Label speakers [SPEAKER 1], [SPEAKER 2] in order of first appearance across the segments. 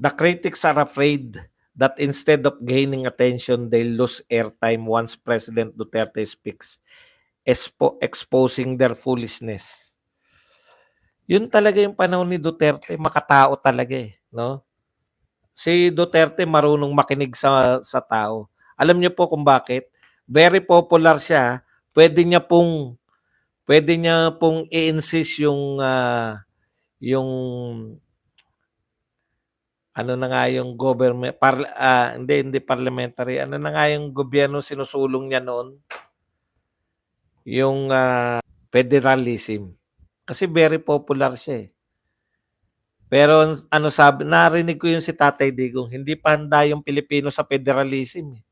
[SPEAKER 1] The critics are afraid that instead of gaining attention, they'll lose airtime once President Duterte speaks, exposing their foolishness. Yun talaga yung panahon ni Duterte, makatao talaga eh, no? Si Duterte marunong makinig sa tao. Alam niyo po kung bakit? Very popular siya. Pwede niya pong i-insist yung ano na nga yung government hindi parliamentary. Ano na nga yung gobyerno sinusulong niya noon? Yung federalism. Kasi very popular siya eh. Pero ano sabi, narinig ko yung si Tatay Digong, hindi pa handa yung Pilipino sa federalism. Eh.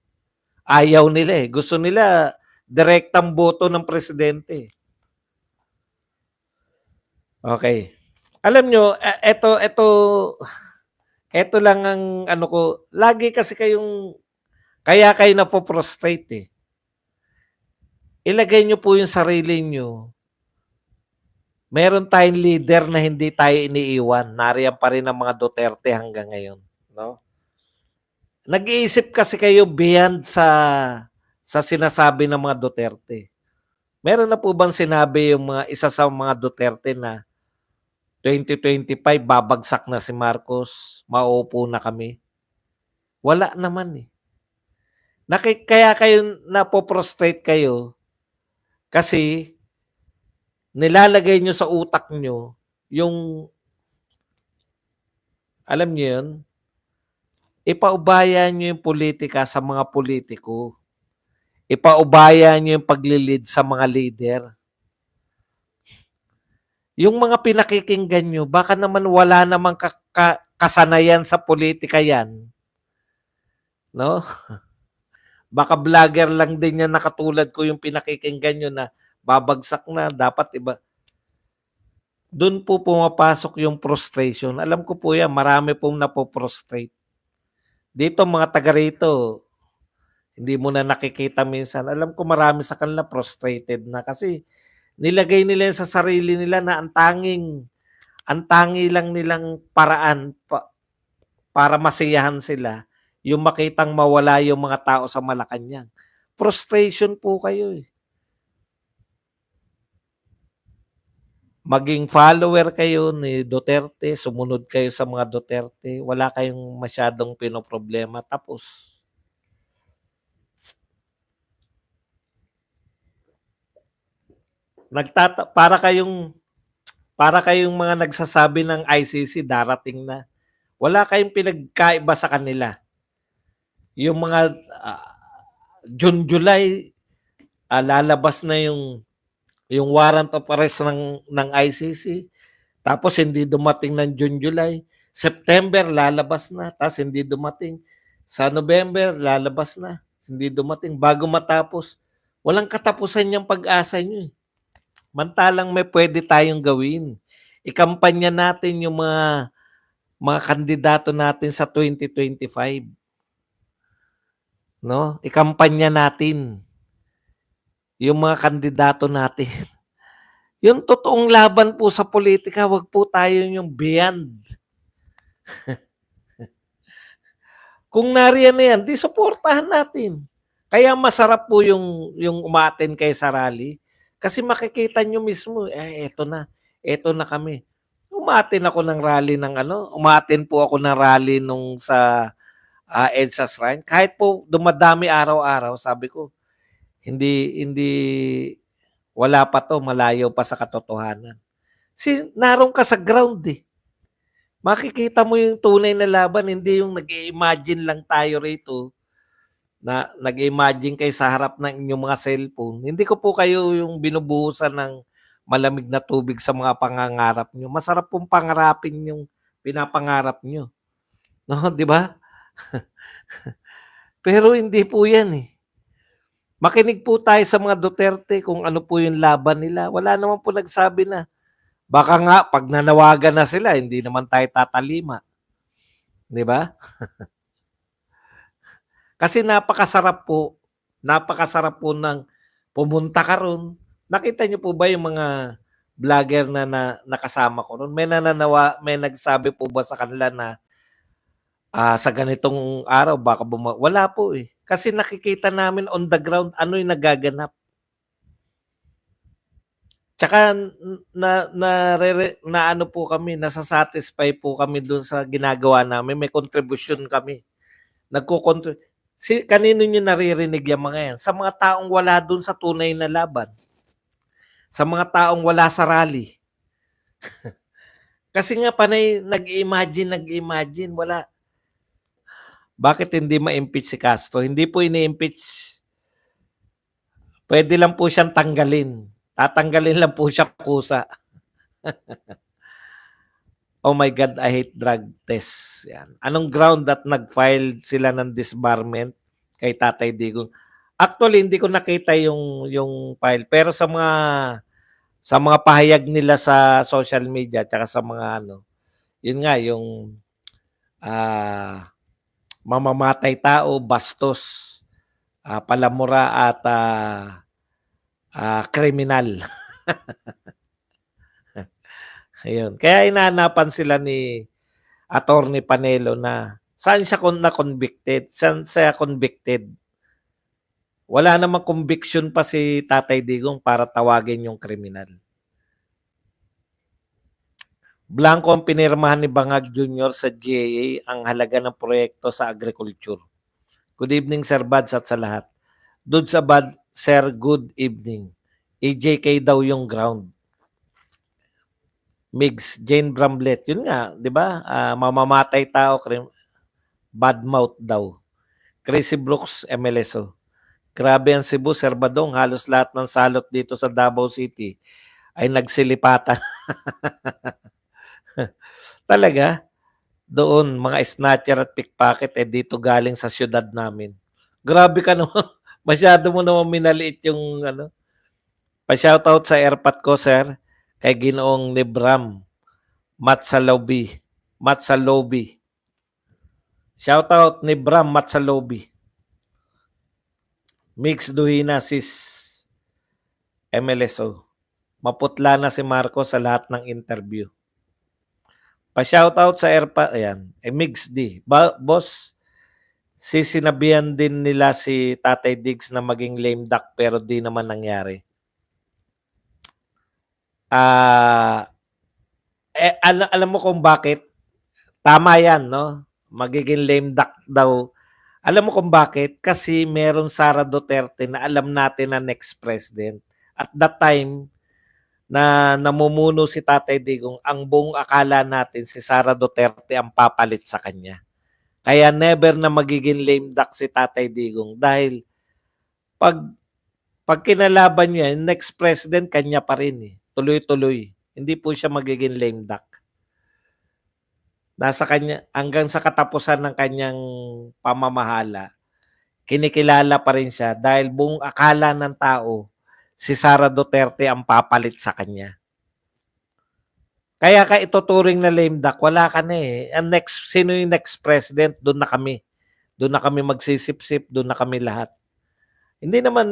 [SPEAKER 1] Ayaw nila eh. Gusto nila direktang boto ng presidente. Okay. Alam nyo, eto lang ang ano ko, lagi kasi kaya kayo napoprostrate eh. Ilagay nyo po yung sarili nyo. Meron tayong leader na hindi tayo iniiwan. Nariyan pa rin ang mga Duterte hanggang ngayon. No? Nag-iisip kasi kayo beyond sa sinasabi ng mga Duterte. Meron na po bang sinabi yung isa sa mga Duterte na 2025 babagsak na si Marcos, mauupo na kami? Wala naman eh. Kaya kayo napoprostrate kayo kasi nilalagay nyo sa utak nyo yung, alam nyo yun, ipaubaya nyo yung politika sa mga politiko. Ipaubaya nyo yung paglilid sa mga leader. Yung mga pinakikinggan nyo, baka naman wala namang kasanayan sa politika yan. No? Baka vlogger lang din yan nakatulad ko yung pinakikinggan nyo na babagsak na, dapat iba. Doon po pumapasok yung frustration. Alam ko po yan, marami pong napoprostrate. Dito mga taga rito, hindi mo na nakikita minsan. Alam ko marami sa kanila frustrated na kasi nilagay nila sa sarili nila na ang tangi lang nilang paraan para masiyahan sila yung makitang mawala yung mga tao sa Malacanang. Frustration po kayo eh. Maging follower kayo ni Duterte, sumunod kayo sa mga Duterte, wala kayong masyadong pinoproblema, tapos. Para kayong mga nagsasabi ng ICC darating na. Wala kayong pinagkaiba sa kanila. Yung mga June, July, lalabas na yung warrant of arrest ng ICC. Tapos hindi dumating ng June, July. September, lalabas na. Tapos hindi dumating. Sa November, lalabas na. Hindi dumating. Bago matapos. Walang katapusan yung pag-asa nyo. Mantalang may pwede tayong gawin. Ikampanya natin yung mga kandidato natin sa 2025. No? Ikampanya natin yung mga kandidato natin. Yung totoong laban po sa politika, wag po tayo yung beyond. Kung nariyan na yan, di suportahan natin. Kaya masarap po yung umaten kay sa rally. Kasi makikita nyo mismo, eto na kami. Umaten ako ng rally umaten po ako ng rally nung sa EDSA Shrine. Kahit po dumadami araw-araw, sabi ko, hindi, wala pa to, malayo pa sa katotohanan. Naroon ka sa ground eh. Makikita mo yung tunay na laban, hindi yung nag-i-imagine lang tayo rito na nag-imagine kayo sa harap ng inyong mga cellphone. Hindi ko po kayo yung binubuhusan ng malamig na tubig sa mga pangangarap nyo. Masarap pong pangarapin yung pinapangarap nyo. No, di ba? Pero hindi po yan eh. Makinig po tayo sa mga Duterte kung ano po yung laban nila. Wala naman po nagsabi na baka nga pag nanawagan na sila, hindi naman tayo tatalima. Di ba? Kasi napakasarap po ng pumunta ka ron. Nakita niyo po ba yung mga vlogger na nakasama ko ron? May nagsabi po ba sa kanila na sa ganitong araw baka wala po, eh. Kasi nakikita namin on the ground ano yung nagaganap. Tsaka na ano po kami, nasa-satisfy po kami dun sa ginagawa namin, may kontribusyon kami. Kanino niyo naririnig yang mga yan? Sa mga taong wala dun sa tunay na laban, sa mga taong wala sa rally. Kasi nga panay nag-imagine, wala. Bakit hindi ma-impeach si Castro? Hindi po ini-impeach. Pwede lang po siyang tanggalin. Tatanggalin lang po siya kusa. Oh my God, I hate drug tests. Yan. Anong ground that nag-file sila ng disbarment kay Tatay Digong? Actually, hindi ko nakita yung file. Pero sa mga pahayag nila sa social media at sa mga ano, yun nga, yung mamamatay tao, bastos, palamura at kriminal. Ayun. Kaya inahanapan sila ni Attorney Panelo na saan siya na-convicted? Saan siya convicted? Wala namang conviction pa si Tatay Digong para tawagin yung kriminal. Blanco ang pinirmahan ni Bangag Jr. sa GAA ang halaga ng proyekto sa agriculture. Good evening, Sir Bads at sa lahat. Doon sa Bad, Sir, good evening. EJK daw yung ground. Migs, Jane Bramlett. Yun nga, di ba? Mamamatay tao, bad mouth daw. Crazy Brooks, MLSO. Grabe ang Cebu, Sir Badong. Halos lahat ng salot dito sa Davao City ay nagsilipatan. Talaga? Doon, mga snatcher at pickpocket dito galing sa syudad namin. Grabe ka naman. Masyado mo naman minaliit yung ano. Pa-shoutout sa airpat ko, sir. Kay Ginoong Nebram. Matsalobi. Shoutout Nebram Matsalobi. Mix Duhina sis MLSO. Maputla na si Marcos sa lahat ng interview. Pa-shoutout sa airpat. Ayan. Mix D. Boss, sinabihan din nila si Tatay Diggs na maging lame duck pero di naman nangyari. Alam mo kung bakit? Tama yan, no? Magiging lame duck daw. Alam mo kung bakit? Kasi meron Sara Duterte na alam natin na next president. At that time, na namumuno si Tatay Digong, ang buong akala natin si Sara Duterte ang papalit sa kanya. Kaya never na magiging lame duck si Tatay Digong dahil pag kinalaban niya, next president kanya pa rin eh. Tuloy-tuloy. Hindi po siya magiging lame duck. Nasa kanya hanggang sa katapusan ng kanyang pamamahala, kinikilala pa rin siya dahil buong akala ng tao si Sara Duterte ang papalit sa kanya. Kaya ka ituturing na lame duck, wala ka na eh. Sino yung next president? Doon na kami. Doon na kami magsisip-sip, doon na kami lahat. Hindi naman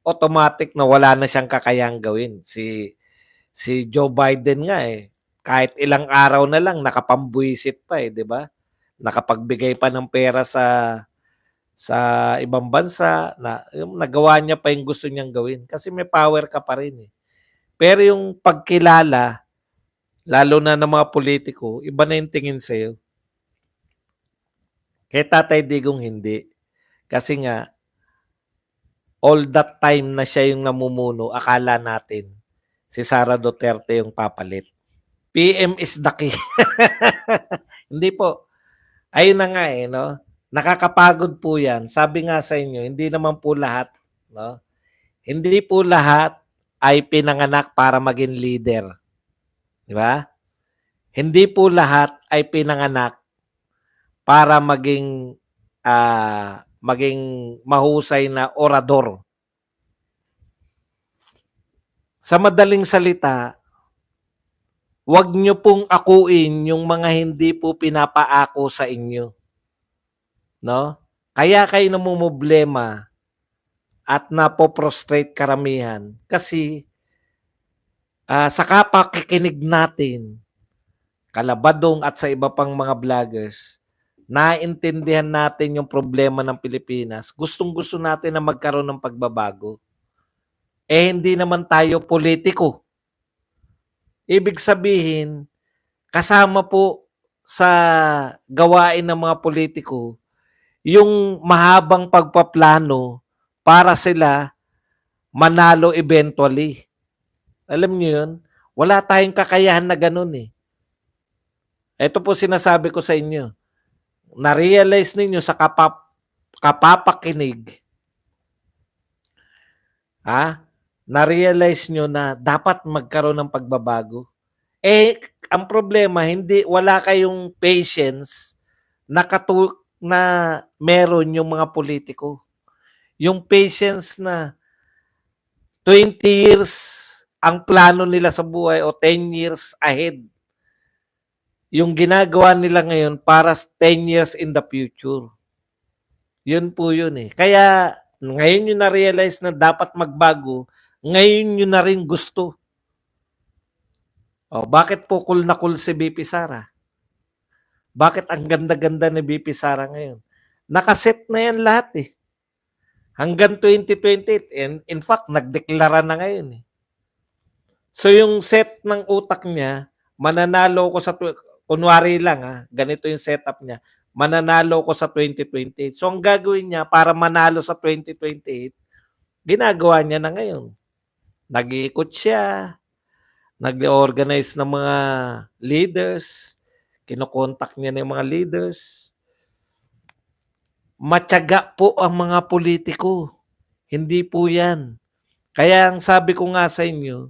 [SPEAKER 1] automatic na wala na siyang kakayang gawin. Si Joe Biden nga eh. Kahit ilang araw na lang nakapambuisit pa eh, 'di ba? Nakapagbigay pa ng pera sa ibang bansa na nagawa niya pa yung gusto niyang gawin kasi may power ka pa rin eh. Pero yung pagkilala, lalo na ng mga politiko, iba na yung tingin sa'yo. Kay Tatay Digong hindi. Kasi nga, all that time na siya yung namumuno, akala natin si Sara Duterte yung papalit. PM is the key. Hindi po. Ayun na nga eh, no? Nakakapagod po yan. Sabi nga sa inyo, hindi naman po lahat, no? Hindi po lahat ay pinanganak para maging leader. Di ba? Hindi po lahat ay pinanganak para maging mahusay na orador. Sa madaling salita, huwag nyo pong akuin yung mga hindi po pinapaako sa inyo. No? Kaya kayo namumblema at napoprostrate karamihan kasi sa kapakikinig natin, Kalabadong at sa iba pang mga vloggers, naintindihan natin yung problema ng Pilipinas, gustong-gusto natin na magkaroon ng pagbabago. Eh, hindi naman tayo politiko. Ibig sabihin, kasama po sa gawain ng mga politiko yung mahabang pagpaplano para sila manalo eventually. Alam niyo yun? Wala tayong kakayahan na ganun eh. Ito po sinasabi ko sa inyo. Na-realize ninyo sa kapapakinig, na-realize nyo na dapat magkaroon ng pagbabago. Eh, ang problema, wala kayong patience na meron yung mga politiko. Yung patience na 20 years ang plano nila sa buhay o 10 years ahead. Yung ginagawa nila ngayon para 10 years in the future. Yun po yun eh. Kaya ngayon nyo na-realize na dapat magbago, ngayon nyo na rin gusto. O, bakit po cool na cool si BP Sara? Bakit ang ganda-ganda ni BP Sara ngayon? Nakaset na yan lahat eh. Hanggang 2028. And in fact, nagdeklara na ngayon eh. So yung set ng utak niya, mananalo ko sa, kunwari lang ganito yung setup niya, mananalo ko sa 2028. So ang gagawin niya para manalo sa 2028, ginagawa niya na ngayon. Nag-iikot siya, nag-organize ng mga leaders, kinokontak niya ng mga leaders. Matyaga po ang mga politiko. Hindi po yan. Kaya ang sabi ko nga sa inyo,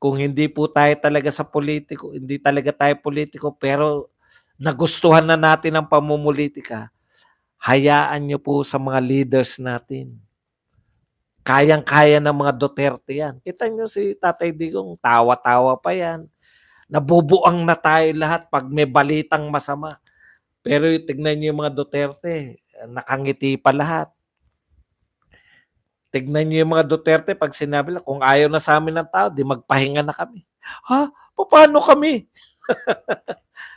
[SPEAKER 1] kung hindi po tayo talaga sa politiko, hindi talaga tayo politiko, pero nagustuhan na natin ang pamumulitika, hayaan nyo po sa mga leaders natin. Kayang-kaya ng mga Duterte yan. Kita nyo si Tatay Digong, tawa-tawa pa yan. Nabubuang na tayo lahat pag may balitang masama. Pero tignan nyo yung mga Duterte, nakangiti pa lahat. Tignan nyo yung mga Duterte pag sinabi lang, kung ayaw na sa amin ng tao, di magpahinga na kami. Ha? Paano kami?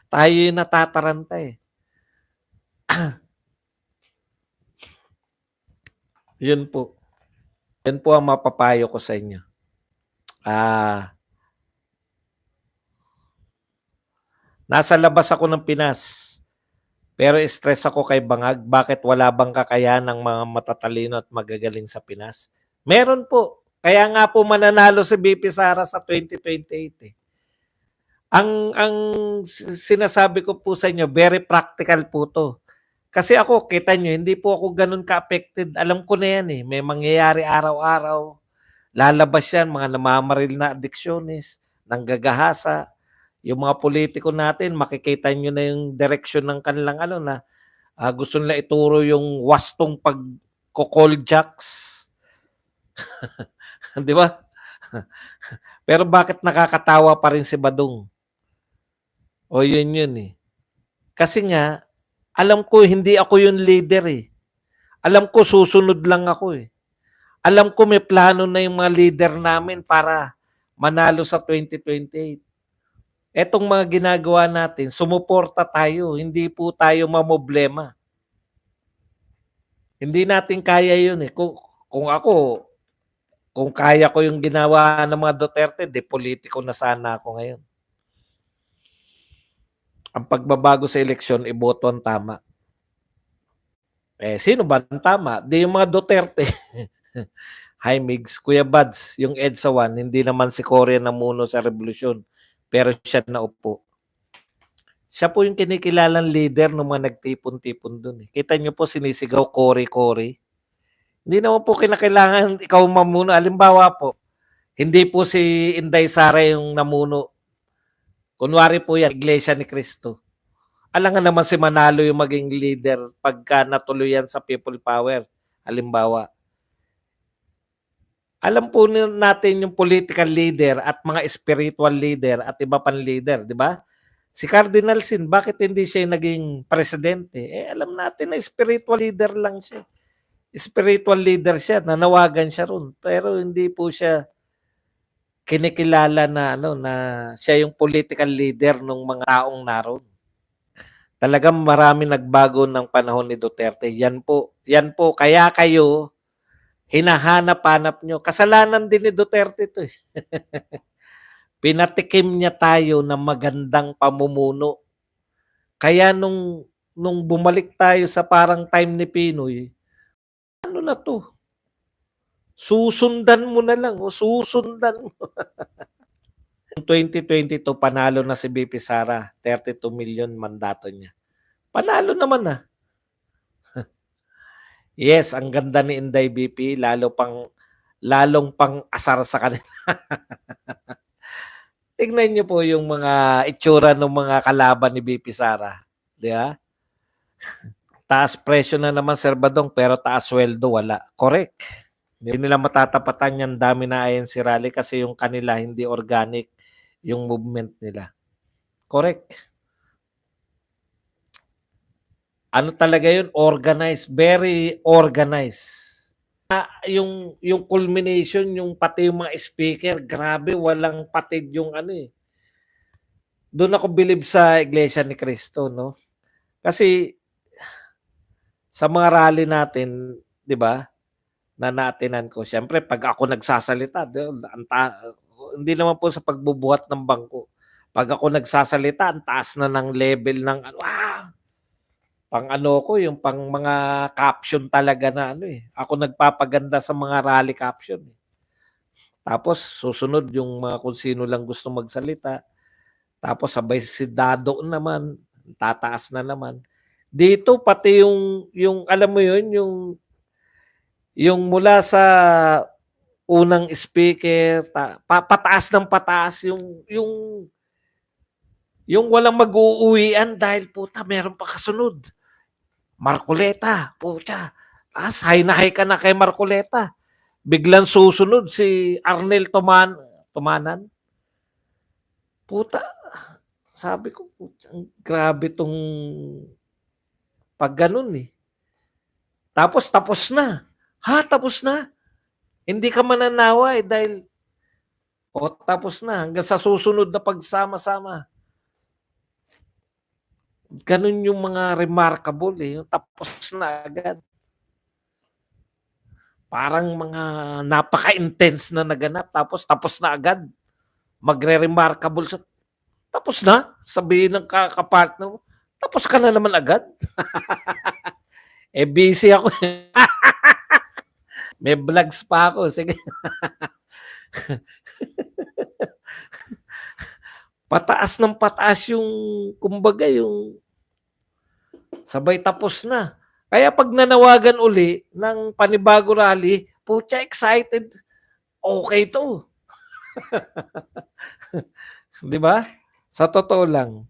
[SPEAKER 1] Tayo yung natataranta eh. Yun po. Yan po ang mapapayo ko sa inyo. Nasa labas ako ng Pinas. Pero stress ako kay Bangag. Bakit wala bang kakayahan ng mga matatalino at magagaling sa Pinas? Meron po. Kaya nga po mananalo si BP Sara sa 2028 eh. Ang sinasabi ko po sa inyo, very practical po to. Kasi ako, kita nyo, hindi po ako ganun ka-affected. Alam ko na yan eh. May mangyayari araw-araw. Lalabas yan, mga namamaril na addiksyones, nanggagahasa. Yung mga politiko natin, makikita nyo na yung direksyon ng kanilang gusto nila ituro yung wastong pag-call jacks. Di ba? Pero bakit nakakatawa pa rin si Badong? O yun eh. Kasi nga, alam ko hindi ako yung leader eh. Alam ko susunod lang ako eh. Alam ko may plano na yung mga leader namin para manalo sa 2028. Etong mga ginagawa natin, sumuporta tayo, hindi po tayo mamoblema. Hindi natin kaya yun eh. Kung kaya ko yung ginawa ng mga Duterte, politiko na sana ako ngayon. Ang pagbabago sa eleksyon, iboto ang tama. Eh, sino ba ang tama? Di yung mga Duterte. Hi, Migs. Kuya Buds, yung EDSA 1, hindi naman si Cory namuno sa revolusyon, pero siya naupo. Siya po yung kinikilalang leader ng mga nagtipon-tipon dun. Kita nyo po sinisigaw Cory. Hindi naman po kinakailangan ikaw mamuno. Halimbawa po, hindi po si Inday Sara yung namuno. Kunwari po yan, Iglesia ni Cristo. Alangan naman si Manalo yung maging leader pagka natuluyan sa people power. Halimbawa. Alam po natin yung political leader at mga spiritual leader at iba pang leader, di ba? Si Cardinal Sin, bakit hindi siya naging presidente? Eh, alam natin na spiritual leader lang siya. Spiritual leader siya, nanawagan siya ron. Pero hindi po siya kinikilala na na siya yung political leader ng mga taong naroon. Talagang maraming nagbago ng panahon ni Duterte. Yan po kaya kayo hinahanap-hanap niyo. Kasalanan din ni Duterte 'to, eh. Pinatikim niya tayo ng magandang pamumuno. Kaya nung bumalik tayo sa parang time ni Pinoy, ano na 'to, susundan mo na lang o susundan mo. 2022 panalo na si VP Sara, 32 million mandato niya. Panalo naman, ah. Yes, ang ganda ni Inday VP lalong pang-asar sa kanila. Tignan niyo po yung mga itsura ng mga kalaban ni VP Sara, 'di ba? Taas presyo na naman Sir Badong pero taas sweldo wala. Correct. Hindi nila matatapatan yang dami na INC rally kasi yung kanila hindi organic yung movement nila. Correct. Ano talaga yun? Organized. Very organized. Yung culmination, yung pati yung mga speaker, grabe, walang patid yung ano eh. Doon ako believe sa Iglesia ni Cristo, no? Kasi sa mga rally natin, 'di ba? Na naatinan ko. Siyempre, pag ako nagsasalita, hindi naman po sa pagbubuhat ng bangko. Pag ako nagsasalita, ang taas na ng level ng ano, pang ano ko, yung pang mga caption talaga na ano eh. Ako nagpapaganda sa mga rally caption. Eh. Tapos susunod yung mga kung sino lang gusto magsalita. Tapos sabay si Dado naman, tataas na naman. Dito pati yung alam mo yun, yung mula sa unang speaker, pataas ng pataas yung walang mag-uuwian dahil puta meron pa kasunod. Marcoleta, puta. High na high ka na kay Marcoleta. Biglang susunod si Arnel Tumanan. Puta, sabi ko, grabe tong pag ganun eh. Tapos na. Ha, tapos na? Hindi ka mananawa eh dahil tapos na hanggang sa susunod na pagsama-sama. Ganun yung mga remarkable eh. Tapos na agad. Parang mga napaka-intense na naganap tapos na agad. Magre-remarkable sa tapos na? Sabihin ng kapartner mo, tapos ka na naman agad? Busy ako. May vlogs pa ako. Sige. Pataas ng pataas yung, kumbaga yung sabay tapos na. Kaya pag nanawagan uli ng panibago rally, putya excited. Okay to. 'Di ba? Sa totoo lang.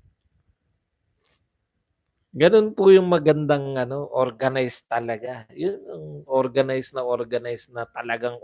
[SPEAKER 1] Ganun po yung magandang organized talaga. Yun ang organized na talagang